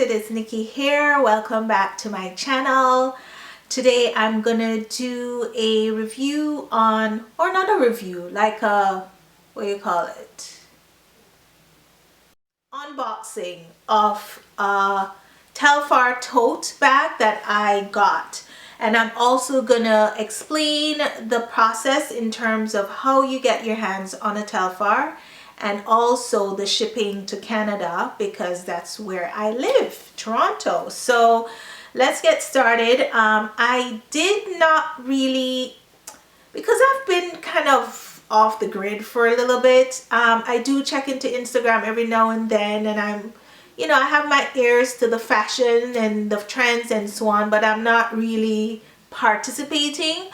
it is Nikki here. Welcome back to my channel. Today I'm gonna do a review on, or not a review, like a, what do you call it, unboxing of a Telfar tote bag that I got. And I'm also gonna explain the process in terms of how you get your hands on a Telfar, and also the shipping to Canada, because that's where I live, Toronto. So let's get started. I did not really, because I've been kind of off the grid for a little bit. I do check into Instagram every now and then, and I have my ears to the fashion and the trends and so on, but I'm not really participating.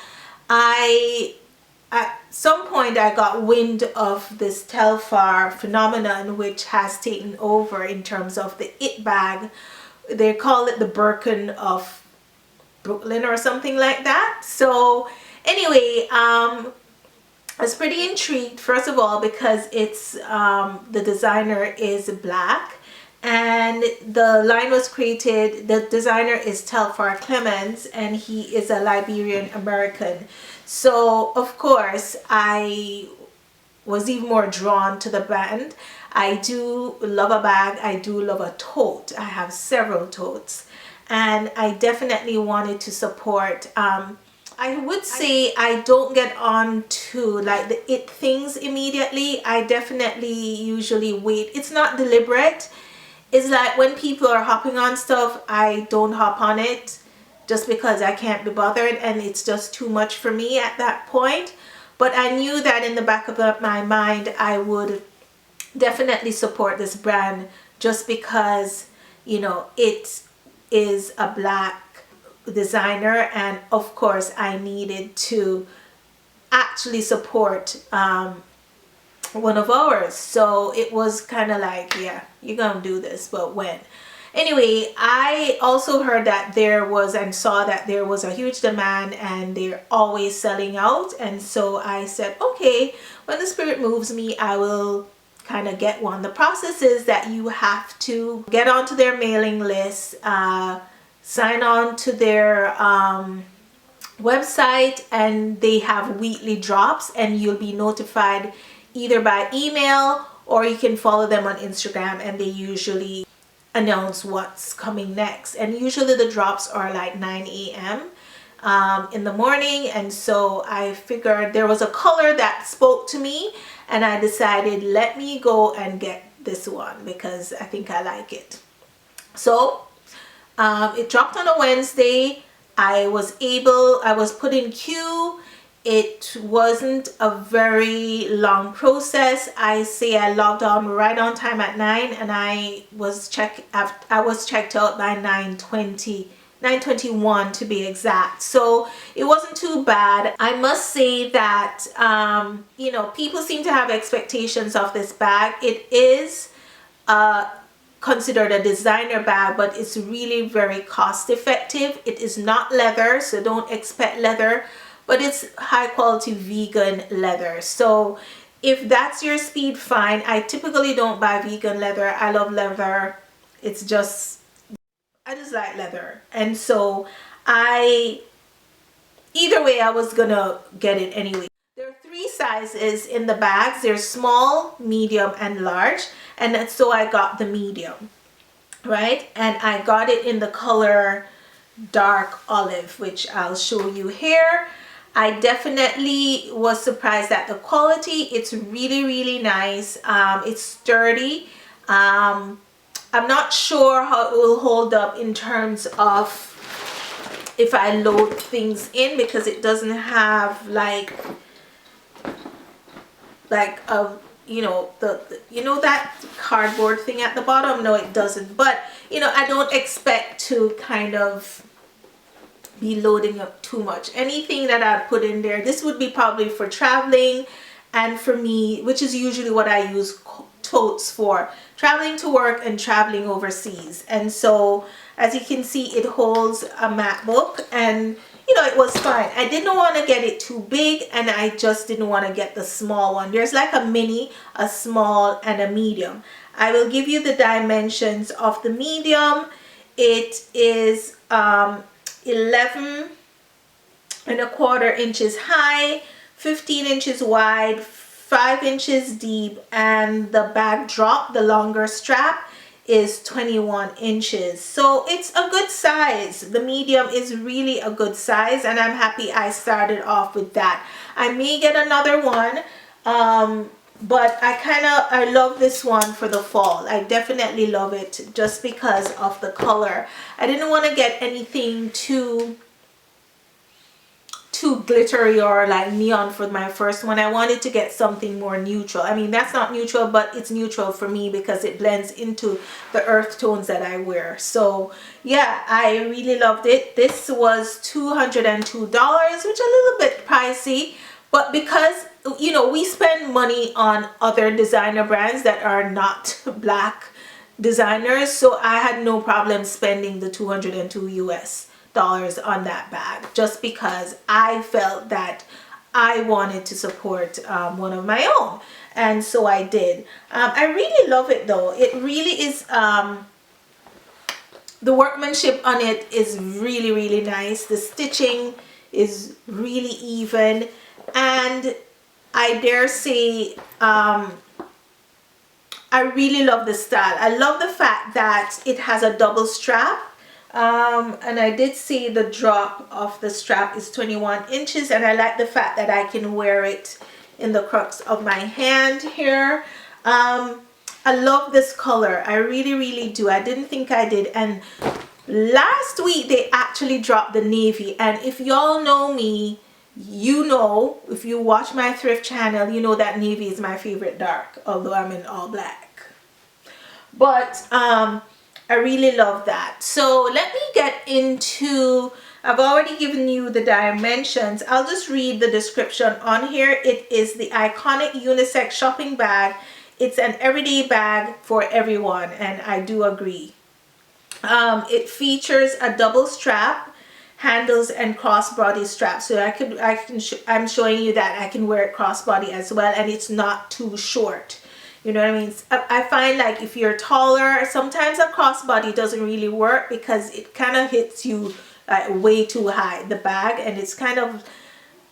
At some point I got wind of this Telfar phenomenon, which has taken over in terms of the it bag. They call it the Birkin of Brooklyn or something like that. So anyway, I was pretty intrigued, first of all, because it's the designer is black, and the line was created, the designer is Telfar Clemens, and he is a Liberian American. So of course I was even more drawn to the brand. I do love a bag, I do love a tote. I have several totes, and I definitely wanted to support. I would say I don't get on to like the it things immediately. I definitely usually wait. It's not deliberate. It's like when people are hopping on stuff, I don't hop on it just because I can't be bothered, and it's just too much for me at that point. But I knew that in the back of my mind I would definitely support this brand, just because it is a black designer, and of course I needed to actually support one of ours. So it was kind of like, yeah, you're gonna do this, but when? Anyway, I also heard that there was, and saw that there was a huge demand, and they're always selling out. And so I said, okay, when the spirit moves me, I will kind of get one. The process is that you have to get onto their mailing list, sign on to their website, and they have weekly drops, and you'll be notified either by email, or you can follow them on Instagram, and they usually announce what's coming next. And usually the drops are like 9 a.m. In the morning. And so I figured there was a color that spoke to me, and I decided, let me go and get this one because I think I like it. So it dropped on a Wednesday. I was put in queue. It wasn't a very long process. I say I logged on right on time at 9, and I was checked out by 9:21 to be exact. So it wasn't too bad. I must say that people seem to have expectations of this bag. It is considered a designer bag, but it's really very cost effective. It is not leather, so don't expect leather, but it's high quality vegan leather. So if that's your speed, fine. I typically don't buy vegan leather. I love leather. I just like leather. And so either way, I was gonna get it anyway. There are 3 sizes in the bags. There's small, medium, and large. And so I got the medium, right? And I got it in the color dark olive, which I'll show you here. I definitely was surprised at the quality. It's really, really nice. It's sturdy. I'm not sure how it will hold up in terms of if I load things in, because it doesn't have like a that cardboard thing at the bottom. No, it doesn't. But I don't expect to kind of be loading up too much. Anything that I put in there, this would be probably for traveling, and for me, which is usually what I use totes for, traveling to work and traveling overseas. And so as you can see, it holds a MacBook, and it was fine. I didn't want to get it too big, and I just didn't want to get the small one. There's like a mini, a small, and a medium. I will give you the dimensions of the medium. It is 11 1/4 inches high, 15 inches wide, 5 inches deep, and the bag drop, the longer strap, is 21 inches. So it's a good size. The medium is really a good size, and I'm happy I started off with that. I may get another one, but I love this one for the fall. I definitely love it just because of the color. I didn't want to get anything too glittery or like neon for my first one. I wanted to get something more neutral. I mean, that's not neutral, but it's neutral for me because it blends into the earth tones that I wear. So yeah, I really loved it. This was $202, which is a little bit pricey, but because, you know, we spend money on other designer brands that are not black designers, so I had no problem spending the $202 US on that bag, just because I felt that I wanted to support one of my own, and so I did. I really love it though. It really is, the workmanship on it is really, really nice. The stitching is really even, and I dare say I really love the style. I love the fact that it has a double strap. And I did see the drop of the strap is 21 inches, and I like the fact that I can wear it in the crux of my hand here. I love this color. I really, really do. I didn't think I did. And last week they actually dropped the navy, and if y'all know me, you know, if you watch my thrift channel, you know that navy is my favorite dark, although I'm in all black. But I really love that. So let me get into, I've already given you the dimensions. I'll just read the description on here. It is the iconic unisex shopping bag. It's an everyday bag for everyone, and I do agree. It features a double strap, handles, and crossbody strap. So I'm showing you that I can wear it crossbody as well, and it's not too short. You know what I mean? I find like if you're taller, sometimes a crossbody doesn't really work because it kind of hits you way too high, the bag, and it's kind of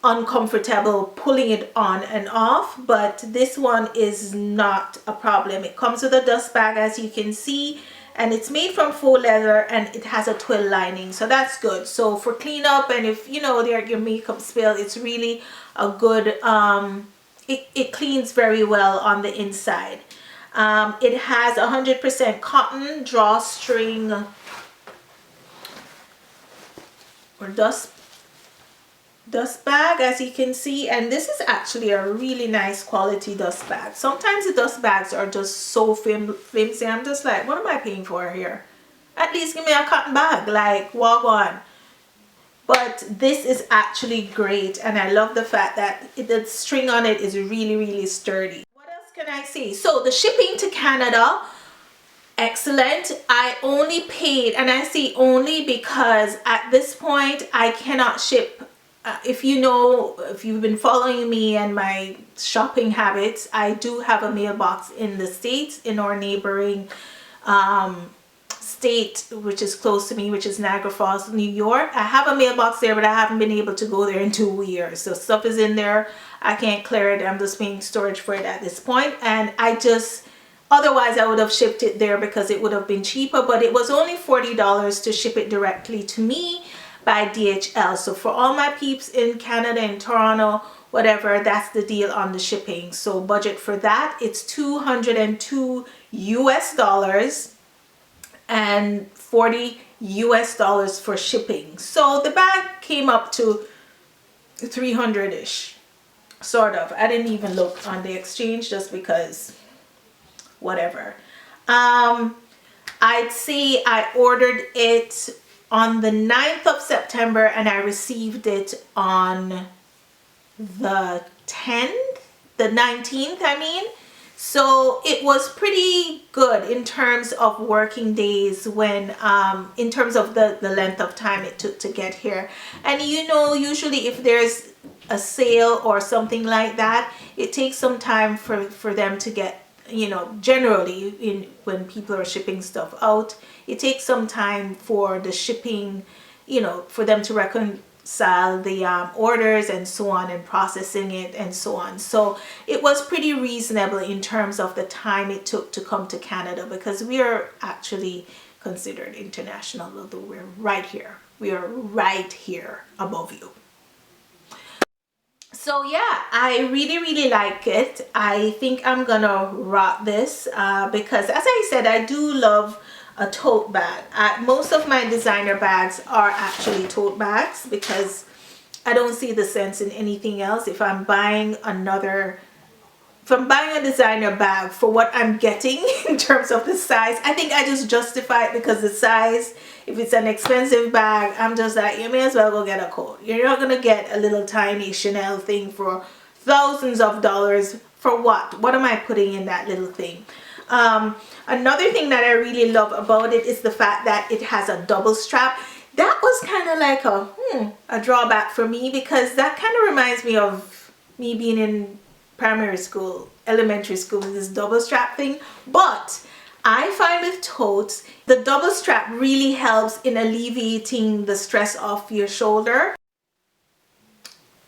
uncomfortable pulling it on and off. But this one is not a problem. It comes with a dust bag, as you can see, and it's made from faux leather, and it has a twill lining, so that's good. So for cleanup, and if you know your makeup spill, it's really a good it cleans very well on the inside. It has 100% cotton drawstring or dust bag, as you can see, and this is actually a really nice quality dust bag. Sometimes the dust bags are just so flimsy. I'm just like, what am I paying for here? At least give me a cotton bag, like walk on. But this is actually great, and I love the fact that the string on it is really, really sturdy. What else can I say? So the shipping to Canada, excellent. I only paid, and I say only because at this point I cannot ship. If you've been following me and my shopping habits, I do have a mailbox in the States, in our neighboring state, which is close to me, which is Niagara Falls, New York. I have a mailbox there, but I haven't been able to go there in 2 years. So stuff is in there. I can't clear it. I'm just paying storage for it at this point. And otherwise I would have shipped it there because it would have been cheaper, but it was only $40 to ship it directly to me by DHL. So for all my peeps in Canada, in Toronto, whatever, that's the deal on the shipping. So budget for that, it's $202 US and $40 US for shipping. So the bag came up to 300-ish, sort of. I didn't even look on the exchange just because whatever. I'd say I ordered it on the 9th of September and I received it on the 19th, I mean. So it was pretty good in terms of working days, when in terms of the length of time it took to get here. And you know, usually if there's a sale or something like that, it takes some time for them to get you know, generally when people are shipping stuff out, it takes some time for the shipping, you know, for them to reconcile the orders and so on, and processing it and so on. So it was pretty reasonable in terms of the time it took to come to Canada, because we are actually considered international, although we're right here. We are right here above you. So yeah, I really like it. I think I'm gonna rock this because, as I said, I do love a tote bag. Most of my designer bags are actually tote bags, because I don't see the sense in anything else. If I'm buying a designer bag for what I'm getting in terms of the size, I think I just justify it because the size. If it's an expensive bag, I'm just like, you may as well go get a coat. You're not gonna get a little tiny Chanel thing for thousands of dollars. For what? What am I putting in that little thing? Another thing that I really love about it is the fact that it has a double strap. That was kind of like a drawback for me, because that kind of reminds me of me being in primary school, elementary school, with this double strap thing. But I find with totes, the double strap really helps in alleviating the stress off your shoulder.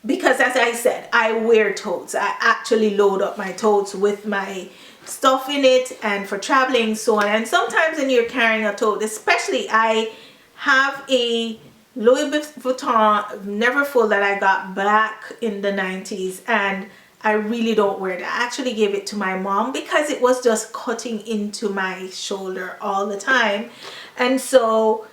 Because as I said, I wear totes. I actually load up my totes with my stuff in it, and for traveling, so on. And sometimes when you're carrying a tote, especially, I have a Louis Vuitton Neverfull that I got back in the 90s, and I really don't wear that. I actually gave it to my mom because it was just cutting into my shoulder all the time. And so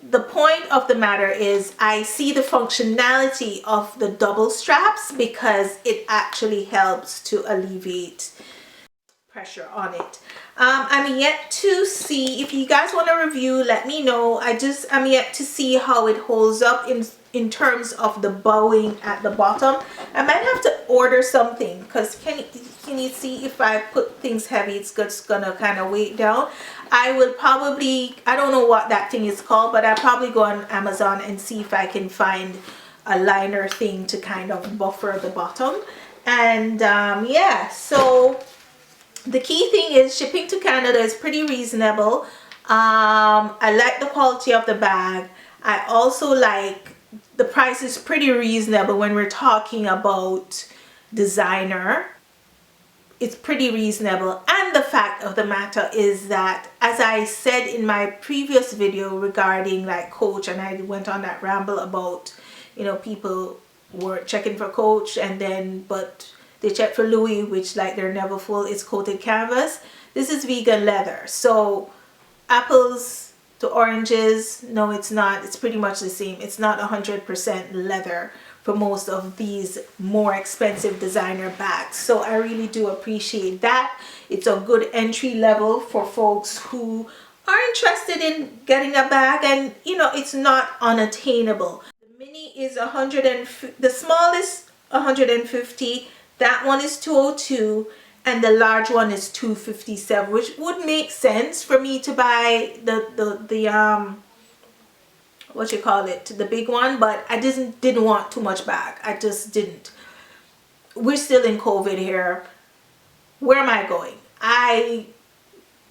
the point of the matter is, I see the functionality of the double straps because it actually helps to alleviate pressure on it. I'm yet to see, if you guys want a review, let me know. I'm yet to see how it holds up in terms of the bowing at the bottom. I might have to order something, because can you see, if I put things heavy, it's just gonna kind of weight down. I will probably, I don't know what that thing is called, but I'll probably go on Amazon and see if I can find a liner thing to kind of buffer the bottom. And yeah, so the key thing is shipping to Canada is pretty reasonable. I like the quality of the bag. I also like the price is pretty reasonable when we're talking about designer. It's pretty reasonable. And the fact of the matter is that, as I said in my previous video regarding like Coach, and I went on that ramble about, you know, people were checking for Coach and then, but they check for Louis, which like they're never full. It's coated canvas. This is vegan leather. So apples to oranges, no, it's not. It's pretty much the same. It's not 100% leather for most of these more expensive designer bags. So I really do appreciate that. It's a good entry level for folks who are interested in getting a bag, and you know, it's not unattainable. The mini is the smallest 150. That one is 202, and the large one is 257, which would make sense for me to buy the what you call it, the big one, but I didn't want too much bag. I just didn't. We're still in COVID here. Where am I going? I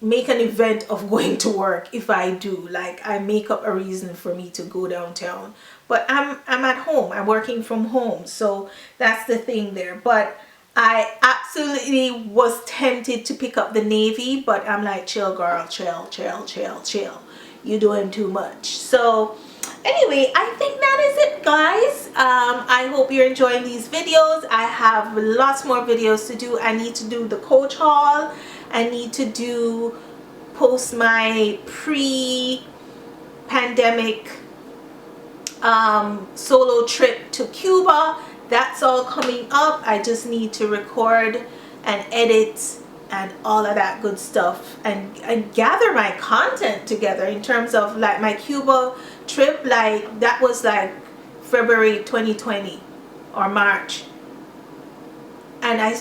make an event of going to work if I do. Like, I make up a reason for me to go downtown. But I'm at home. I'm working from home. So that's the thing there. But I absolutely was tempted to pick up the navy, but I'm like, chill girl, chill. You're doing too much. So anyway, I think that is it, guys. I hope you're enjoying these videos. I have lots more videos to do. I need to do the Coach haul. I need to post my pre-pandemic solo trip to Cuba. That's all coming up. I just need to record and edit and all of that good stuff, and gather my content together in terms of like my Cuba trip. Like, that was like February 2020 or March, and I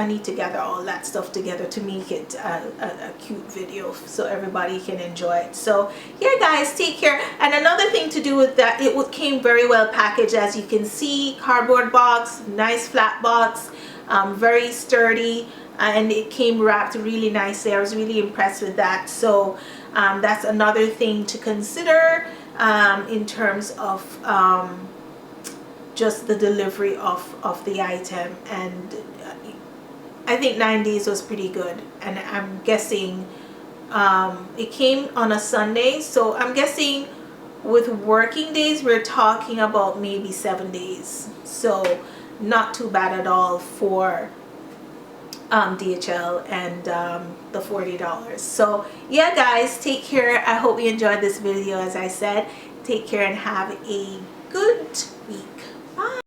need to gather all that stuff together to make it a cute video so everybody can enjoy it. So yeah, guys, take care. And another thing to do with that, it came very well packaged, as you can see. Cardboard box, nice flat box, very sturdy. and it came wrapped really nicely. I was really impressed with that. So that's another thing to consider in terms of just the delivery of the item. And I think 9 days was pretty good, and I'm guessing it came on a Sunday, so I'm guessing with working days we're talking about maybe 7 days. So not too bad at all for DHL and the $40. So yeah guys, take care. I hope you enjoyed this video. As I said, take care and have a good week. Bye.